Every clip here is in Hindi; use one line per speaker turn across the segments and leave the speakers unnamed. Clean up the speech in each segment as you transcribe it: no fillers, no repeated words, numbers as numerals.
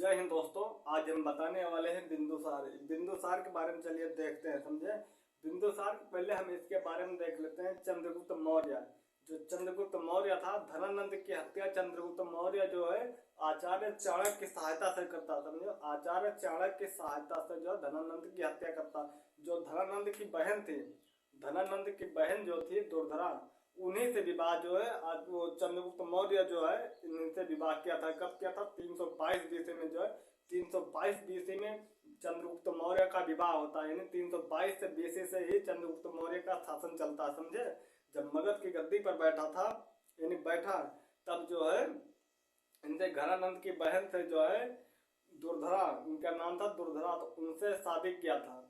जय हिंद दोस्तों। आज हम बताने वाले हैं बिंदुसार के बारे में। चलिए देखते हैं, समझे। बिंदुसार पहले हम इसके बारे में देख लेते हैं। चंद्रगुप्त मौर्य, जो चंद्रगुप्त मौर्य था, धनानंद की हत्या चंद्रगुप्त मौर्य जो है आचार्य चाणक्य की सहायता से करता। समझो, आचार्य चाणक्य की सहायता से जो धनानंद की हत्या करता। जो धनानंद की बहन थी, धनानंद की बहन जो थी दुर्धरा, उन्हीं से विवाह जो है आज वो चंद्रगुप्त मौर्य जो है इनसे विवाह किया था। कब किया था? 322 बीसी में जो है 322 बीसी में चंद्रगुप्त मौर्य का विवाह होता है। यानी 322 से बीसी से ही चंद्रगुप्त मौर्य का शासन चलता है, समझे। जब मगध की गद्दी पर बैठा था, यानी बैठा, तब जो है इनसे घनानंद की बहन से जो है दुर्धरा, उनका नाम था दुर्धरा, तो उनसे शादी किया था,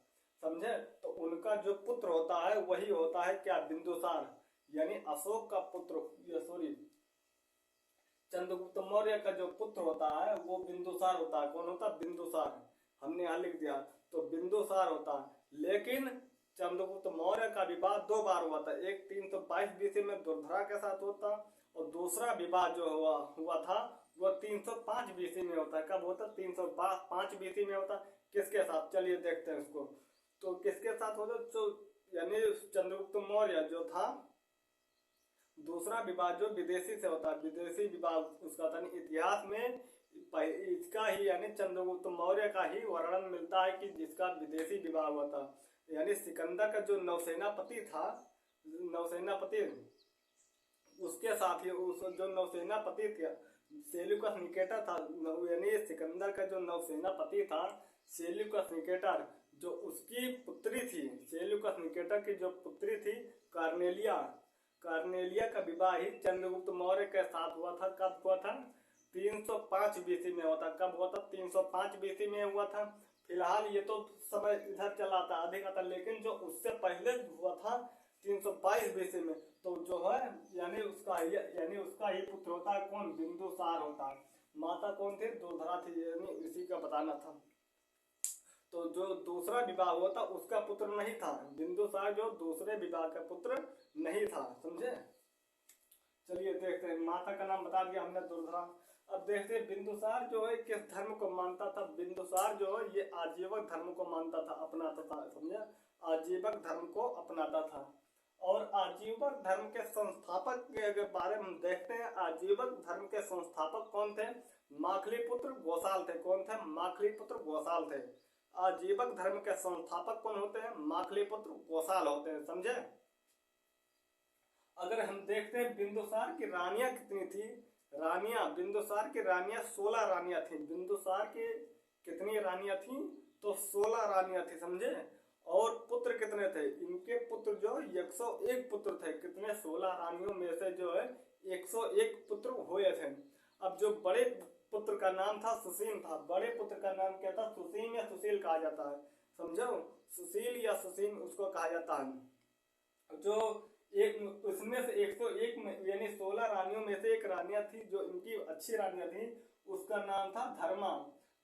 समझे। तो उनका जो पुत्र होता है वही होता है क्या? बिंदुसार, यानी अशोक का पुत्र। सॉरी, चंद्रगुप्त मौर्य का जो पुत्र होता है वो बिंदुसार होता है। कौन होता है? बिंदुसार। हमने यहाँ लिख दिया, तो बिंदुसार होता है। लेकिन चंद्रगुप्त मौर्य का विवाह 2 बार हुआ था। एक 322 बीसी में दुर्धरा के साथ होता, और दूसरा विवाह जो हुआ था वो 305 बीसी में होता है। कब होता? 305 बीसी में होता। किसके साथ? चलिए देखते हैं उसको। तो किसके साथ होता? तो यानी चंद्रगुप्त मौर्य जो था, दूसरा विवाह जो विदेशी से होता है, विदेशी विवाह उसका था। इतिहास में इसका ही, यानी चंद्रगुप्त मौर्य का ही वर्णन मिलता है कि जिसका विदेशी विवाह हुआ था। यानी सिकंदर का जो नौसेनापति था, नौसेनापति, उसके साथ ही उस जो नौसेनापति था सेल्यूकस निकेटर था, यानी सिकंदर का जो नौसेनापति था सेल्यूकस निकेटर, जो उसकी पुत्री थी, सेल्यूकस निकेटर की जो पुत्री थी कार्नेलिया, कार्नेलिया का विवाह ही चंद्रगुप्त मौर्य के साथ हुआ था। कब हुआ था? 305 बीसी में हुआ था। कब हुआ था? 305 बीसी में हुआ था। फिलहाल ये तो समय इधर चला था, आधे का था, लेकिन जो उससे पहले हुआ था 322 बीसी में, तो जो है यानी उसका ही पुत्र होता है। कौन? बिंदुसार होता है। माता कौन थी? दुर्धरा थी, यानी इसी का बताना था। तो जो दूसरा विवाह हुआ था उसका पुत्र नहीं था बिंदुसार, जो दूसरे विवाह का पुत्र नहीं था, समझे। चलिए देखते हैं। माता का नाम बता दिया हमने, दुर्धरा। अब देखते हैं बिंदुसार जो है किस धर्म को मानता था। बिंदुसार जो है ये आजीवक धर्म को मानता था, अपनाता था, समझे। आजीवक धर्म को अपनाता था। और आजीवक धर्म के संस्थापक के बारे में हम देखते हैं। आजीवक धर्म के संस्थापक कौन थे? माखलीपुत्र गोसाल थे। कौन थे? माखलीपुत्र गोसाल थे। आजीवक धर्म के संस्थापक कौन होते हैं? माखलीपुत्र गोसाल होते हैं, समझे। अगर हम देखते हैं बिंदुसार की रानियां कितनी थी, रानियां, बिंदुसार की रानियां 16 रानियां थी। बिंदुसार की कितनी रानियां थी? तो 16 रानियां थी, समझे। और पुत्र कितने थे इनके? पुत्र जो 101 पुत्र थे। कितने? 16 रानियों में से जो है 101 पुत्र हुए थे। अब जो बड़े पुत्र का नाम था सुसीम था। बड़े पुत्र का नाम क्या था? सुसीम या सुशील कहा जाता है, समझो। सुशील या सुसीम उसको कहा जाता है। जो एक उसमें से 101 में, यानी 16 रानियों में से एक रानियां थी जो इनकी अच्छी रानियां थी, उसका नाम था धर्मा।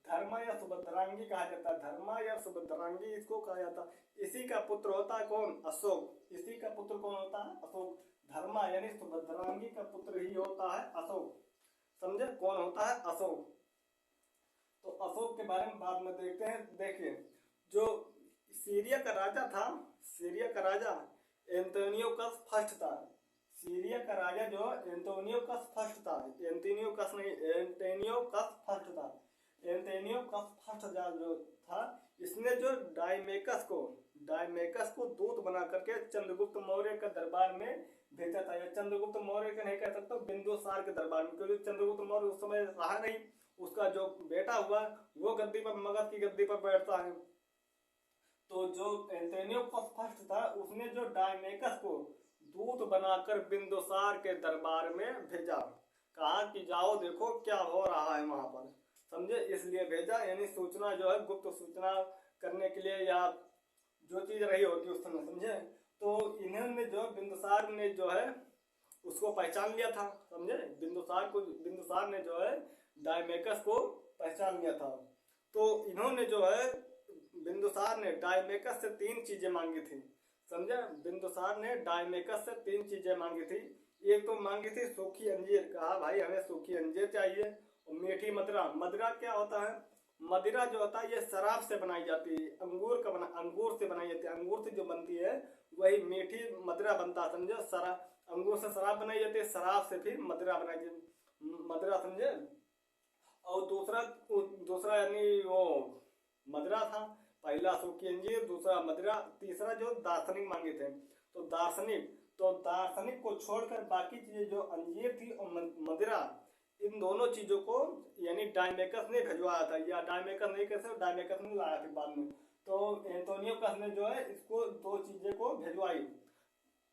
धर्मा या सुभद्रांगी कहा जाता है। धर्मा या सुभद्रांगी इसको कहा जाता है। इसी का पुत्र होता है कौन? अशोक। इसी का पुत्र कौन होता है? अशोक। धर्मा यानी सुभद्रांगी का पुत्र ही होता है अशोक, समझे। कौन होता है? अशोक। तो अशोक के बारे में बाद में देखते हैं। देखिए, जो सीरिया का राजा था, सीरिया का राजा एंटोनियोकस फर्स्ट था। सीरिया का राजा जो एंटोनियोकस फर्स्ट था, एंटोनियोकस नहीं, एंटोनियोकस फर्स्ट था। एंटोनियोकस फर्स्ट जो था, इसने जो डायमेकस को दूत बना करके चंद्रगुप्त मौर्य के दरबार में भेजा था। या चंद्रगुप्त मौर्य के नहीं कह सकता, बिंदुसार के दरबार में, क्योंकि चंद्रगुप्त मौर्य उस समय रहा नहीं। उसका जो बेटा हुआ वो गद्दी पर, मगध की गद्दी पर बैठता है। तो जो एंटोनियोकस फर्स्ट था उसने जो डायमेकस को दूत बनाकर बिंदुसार के दरबार में भेजा। कहा कि जाओ देखो क्या हो रहा है वहां पर, समझे। इसलिए भेजा, यानी सूचना जो है गुप्त सूचना करने के लिए, या जो चीज रही होगी उस समय, समझे। तो इन्होंने जो बिंदुसार ने जो है उसको पहचान लिया था, समझे। बिंदुसार ने जो है डायमेकस को पहचान लिया था। तो इन्होंने जो है बिंदुसार ने डायमेकस से 3 चीजें मांगी थी, समझे। बिंदुसार ने डायमेकस से 3 चीजें मांगी थी। एक तो मांगी थी सूखी अंजीर, कहा भाई हमें सूखी अंजीर चाहिए। मीठी मदिरा, मदिरा क्या होता है? मदिरा जो होता है ये शराब से बनाई जाती है, अंगूर से बनाई जाती है, अंगूर से जो बनती है वही मीठी मदिरा बनता है, समझे? शराब, अंगूर से शराब बनाई जाती है, शराब से फिर मदिरा बनाई जाती है, मदिरा, समझे? और दूसरा दूसरा यानी वो मदिरा था, पहला सूखी अंजीर, दूसरा मदिरा, तीसरा जो दार्शनिक मांगे थे। तो दार्शनिक को छोड़कर बाकी चीजें जो अंजीर थी और मदिरा, इन दोनों चीजों को यानी डायमेकस ने भिजवाया था, या डायमेकस नहीं, कैसे डायमेकस ने लाया था बाद में। तो एंटोनियो ने जो है इसको दो चीजें को भिजवाई,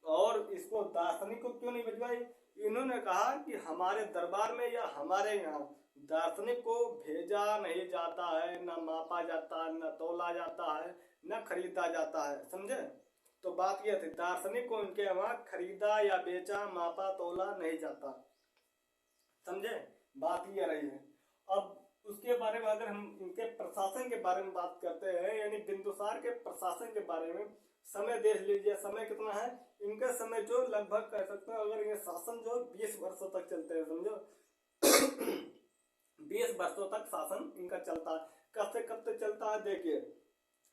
और इसको दार्शनिक को क्यों नहीं भिजवाई? इन्होंने कहा कि हमारे दरबार में या हमारे यहाँ दार्शनिक को भेजा नहीं जाता है, न मापा जाता है, न तोला जाता है, न खरीदा जाता है, समझे? तो बात यह थी, दार्शनिक को उनके वहां खरीदा या बेचा, मापा तोला नहीं जाता, समझे? बात ये रही है। अब उसके बारे में अगर हम इनके प्रशासन के बारे में बात करते हैं, यानी बिंदुसार के प्रशासन के बारे में, समय देख लीजिए, समय कितना है इनका? समय जो लगभग कह सकते हैं, अगर ये शासन जो 20 वर्षों तक चलते हैं, समझो 20 वर्षों तक शासन इनका चलता है। कब से कब तक चलता है? देखिए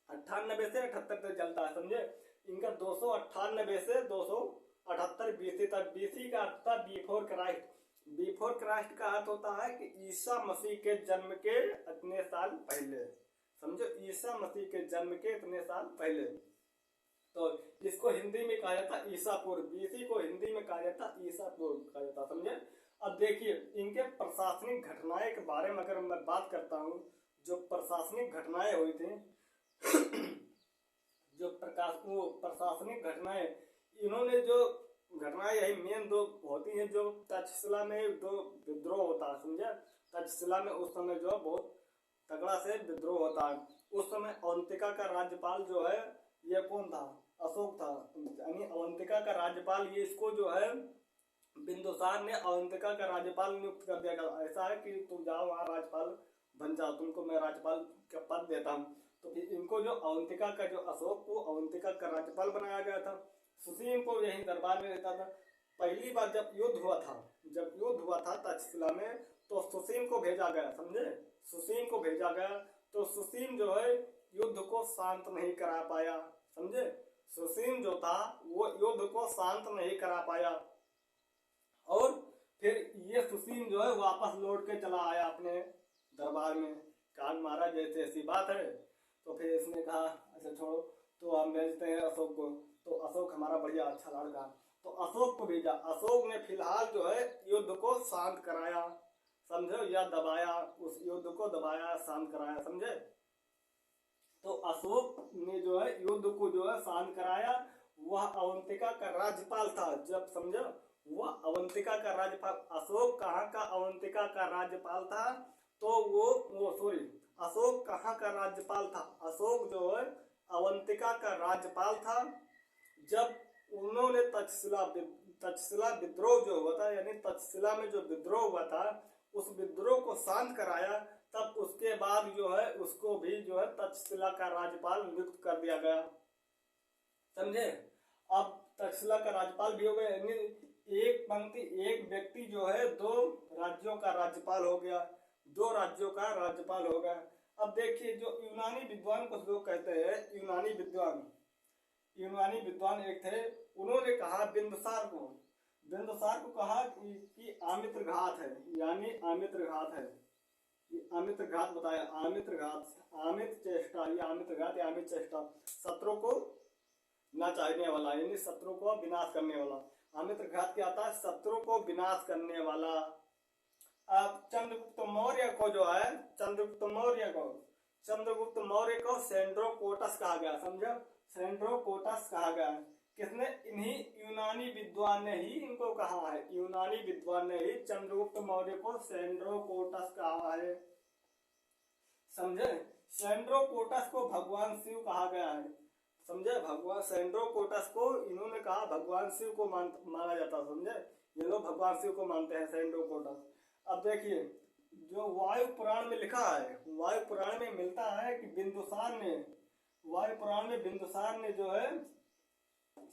98 से 78 तक चलता है, समझे? इनका 298 से 278 बीसी तक। बीसी का अर्थ था बिफोर क्राइस्ट। बिफोर क्राइस्ट का अर्थ होता है कि ईसा मसीह के जन्म के इतने साल पहले, समझो? ईसा मसीह के जन्म के इतने साल पहले। तो इसको हिंदी में कहा जाता ईसा पूर्व, बीसी को हिंदी में कहा जाता ईसा पूर्व कहा जाता, समझे? अब देखिए इनके प्रशासनिक घटनाएं के बारे में अगर मैं बात करता हूँ, जो प्रशासनिक घटनाएं हुई थी जो प्रशासनिक घटनाएं, इन्होंने जो घटनाएं यही मेन दो होती हैं, जो तक्षशिला में दो विद्रोह होता है, समझे? तक्षशिला में उस समय जो बहुत तगड़ा से विद्रोह होता है। उस समय अवंतिका का राज्यपाल जो है ये कौन था? अशोक था, यानी अवंतिका का राज्यपाल। ये इसको जो है बिंदुसार ने अवंतिका का राज्यपाल नियुक्त कर दिया। ऐसा है कि तुम जाओ वहाँ राज्यपाल बन जाओ, तुमको मैं राज्यपाल का पद देता हूँ। तो इनको जो अवंतिका का, जो अशोक को अवंतिका का राज्यपाल बनाया गया था। सुसीम को यही दरबार में रहता था। पहली बार जब युद्ध हुआ था तक्षशिला में, तो सुसीम को भेजा गया, समझे? सुसीम को भेजा गया, तो सुसीम जो है युद्ध को शांत नहीं करा पाया, समझे? सुसीम जो था वो युद्ध को शांत नहीं करा पाया, और फिर ये सुसीम जो है वापस लौट के चला आया अपने दरबार में। कहा महाराज जैसे ऐसी बात है। तो फिर इसने कहा अच्छा छोड़ो, तो हम भेजते हैं अशोक को। तो अशोक हमारा बढ़िया अच्छा लड़का, तो अशोक को भेजा। अशोक ने फिलहाल जो है युद्ध को शांत कराया, समझो? या दबाया, उस युद्ध को दबाया, शांत कराया, समझे? तो अशोक ने जो है युद्ध को जो है शांत कराया। वह अवंतिका का राज्यपाल था जब, समझो? वह अवंतिका का राज्यपाल। अशोक कहाँ का अवंतिका का राज्यपाल था? तो वो अशोक कहाँ का राज्यपाल था? अशोक जो है अवंतिका का राज्यपाल था जब उन्होंने तक्षशिला विद्रोह जो हुआ था, यानी तक्षशिला में जो विद्रोह हुआ था उस विद्रोह को शांत कराया। तब उसके बाद जो है उसको भी जो है तक्षशिला का राज्यपाल नियुक्त कर दिया गया, समझे? अब तक्षशिला का राज्यपाल भी हो गए, यानी एक व्यक्ति जो है 2 राज्यों का राज्यपाल हो गया, 2 राज्यों का राज्यपाल हो गया। अब देखिए जो यूनानी विद्वान कुछ लोग कहते हैं, यूनानी विद्वान एक थे, उन्होंने कहा बिंदुसार को कहा कि आमित्र घात है, यानी आमित्र घात है। आमित्र घात बताया, आमित्र चेष्टा, ये आमित्र घात या आमित्र चेष्टा, शत्रु को न चाहने वाला, यानी शत्रु को विनाश करने वाला। आमित्र घात क्या आता है? शत्रु को विनाश करने वाला। अब चंद्रगुप्त मौर्य को जो है, चंद्रगुप्त मौर्य को सेंड्रोकोटस कहा गया, समझो? सेंड्रोकोटस कहा गया। किसने? इन्हीं यूनानी विद्वान ने ही इनको कहा है। यूनानी विद्वान ने ही चंद्रगुप्त मौर्य को सेंड्रोकोटस कहा है, समझे? सेंड्रोकोटस को भगवान शिव कहा गया है, समझे? भगवान सेंड्रोकोटस को इन्होंने कहा भगवान शिव को माना जाता, समझे? ये लोग भगवान शिव को मानते हैं, सेंड्रोकोटस। अब देखिए जो वायु पुराण में लिखा है, वायु पुराण में मिलता है कि बिंदुसार ने जो है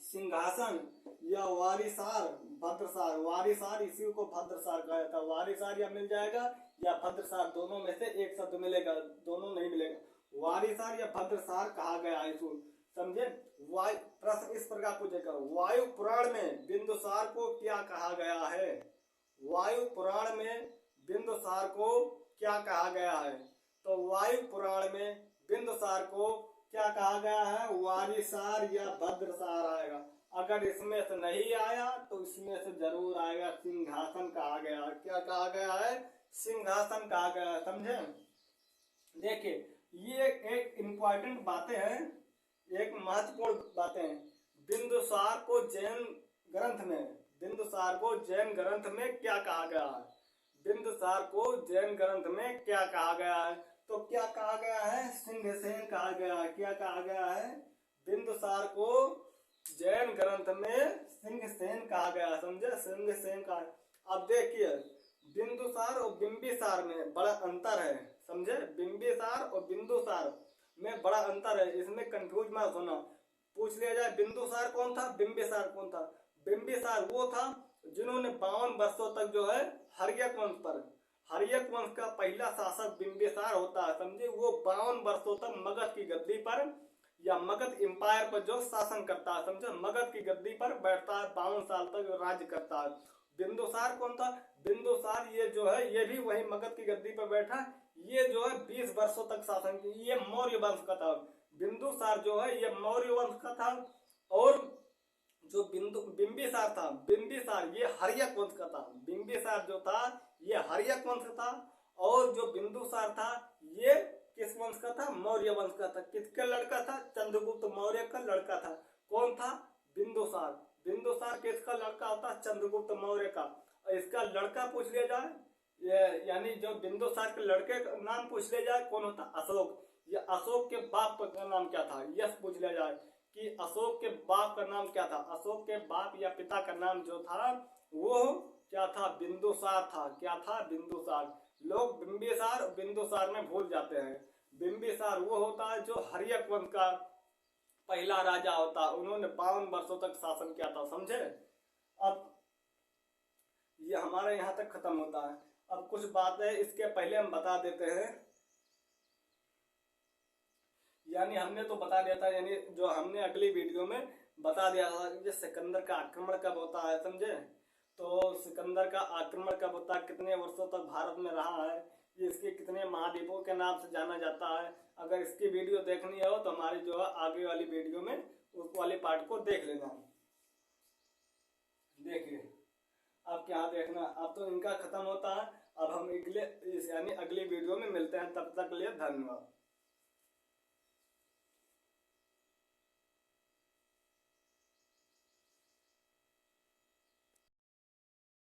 सिंहासन या वारिसार, भद्रसार, वारिसार इसी को भद्रसार कहा जाता है। वारिसार या मिल जाएगा या भद्रसार, दोनों में से एक शब्द मिलेगा, दोनों नहीं मिलेगा। वारिसार या भद्रसार कहा गया है इसको, समझे। वायु प्रश्न इस प्रकार पूछेगा, वायु पुराण में बिंदुसार को क्या कहा गया है? वायु पुराण में बिंदुसार को क्या कहा गया है? तो वायु पुराण में बिंदुसार को क्या कहा गया है? वारिसार या भद्रसार आएगा। अगर इसमें से नहीं आया तो इसमें से जरूर आएगा सिंहासन कहा गया है। क्या कहा गया है? सिंहासन कहा गया है, समझे। देखिए ये एक इम्पोर्टेंट बातें हैं, एक महत्वपूर्ण बातें हैं। बिंदुसार को जैन ग्रंथ में, बिंदुसार को जैन ग्रंथ में क्या कहा गया है? बिंदुसार को जैन ग्रंथ में क्या कहा गया है? तो क्या कहा गया है? सिंहसेन कहा गया है। क्या कहा गया है? बिंदुसार को जैन ग्रंथ में सिंहसेन कहा गया, समझे, सिंहसेन का। अब देखिए बिंदुसार और बिंबिसार में बड़ा अंतर है, समझे। बिंबिसार और बिंदुसार में बड़ा अंतर है, इसमें कंफ्यूज मत होना। पूछ लिया जाए बिंदुसार कौन था, बिंबिसार कौन था। बिंबिसार वो था जिन्होंने 52 वर्षों तक जो है हर्यक वंश पर, हर्यक वंश का पहला शासक बिंबिसार होता है, समझे। वो 52 वर्षों तक मगध की गद्दी पर या मगध एम्पायर पर जो शासन करता है, समझे। मगध की गद्दी पर बैठता है, 52 साल तक राज्य करता है। बिंदुसार कौन था? बिंदुसार ये जो है ये भी वही मगध की गद्दी पर बैठा, ये जो है 20 वर्षों तक शासन किया। ये मौर्य वंश का था। बिंदुसार जो है ये मौर्य वंश का था। और जो बिंबिसार था, बिंबिसार ये हर्यक वंश का था। बिंबिसार जो था ये हर्यक वंश था। और जो बिंदुसार था ये किस वंश का था? मौर्य वंश का था। किसका लड़का था? चंद्रगुप्त मौर्य का लड़का था। कौन था? बिंदुसार। बिंदुसार किसका लड़का होता? चंद्रगुप्त मौर्य का। इसका लड़का पूछ लिया जाए, यानी जो बिंदुसार के लड़के का नाम पूछ लिया जाए, कौन होता? अशोक। ये अशोक के बाप का नाम क्या था? यश पूछ लिया जाए कि अशोक के बाप का नाम क्या था? अशोक के बाप या पिता का नाम जो था वो क्या था? बिंदुसार था। क्या था? बिंदुसार। लोग बिंबिसार बिंदुसार में भूल जाते हैं। बिंबिसार वो होता है जो हर्यक वंश का पहला राजा होता है, उन्होंने 52 वर्षों तक शासन किया था, समझे। अब ये हमारे यहाँ तक खत्म होता है। अब कुछ बातें इसके पहले हम बता देते हैं, यानी हमने तो बता दिया था, यानी जो हमने अगली वीडियो में बता दिया था कि सिकंदर का आक्रमण कब होता है, समझे। तो सिकंदर का आक्रमण कब होता है, कितने वर्षों तक भारत में रहा है, ये इसके कितने महाद्वीपों के नाम से जाना जाता है। अगर इसकी वीडियो देखनी हो तो हमारी जो है आगे वाली वीडियो में उस वाले पार्ट को देख लेना। देखिए अब क्या देखना, अब तो इनका खत्म होता है। अब हम अगले यानी अगली वीडियो में मिलते हैं, तब तक के लिए धन्यवाद।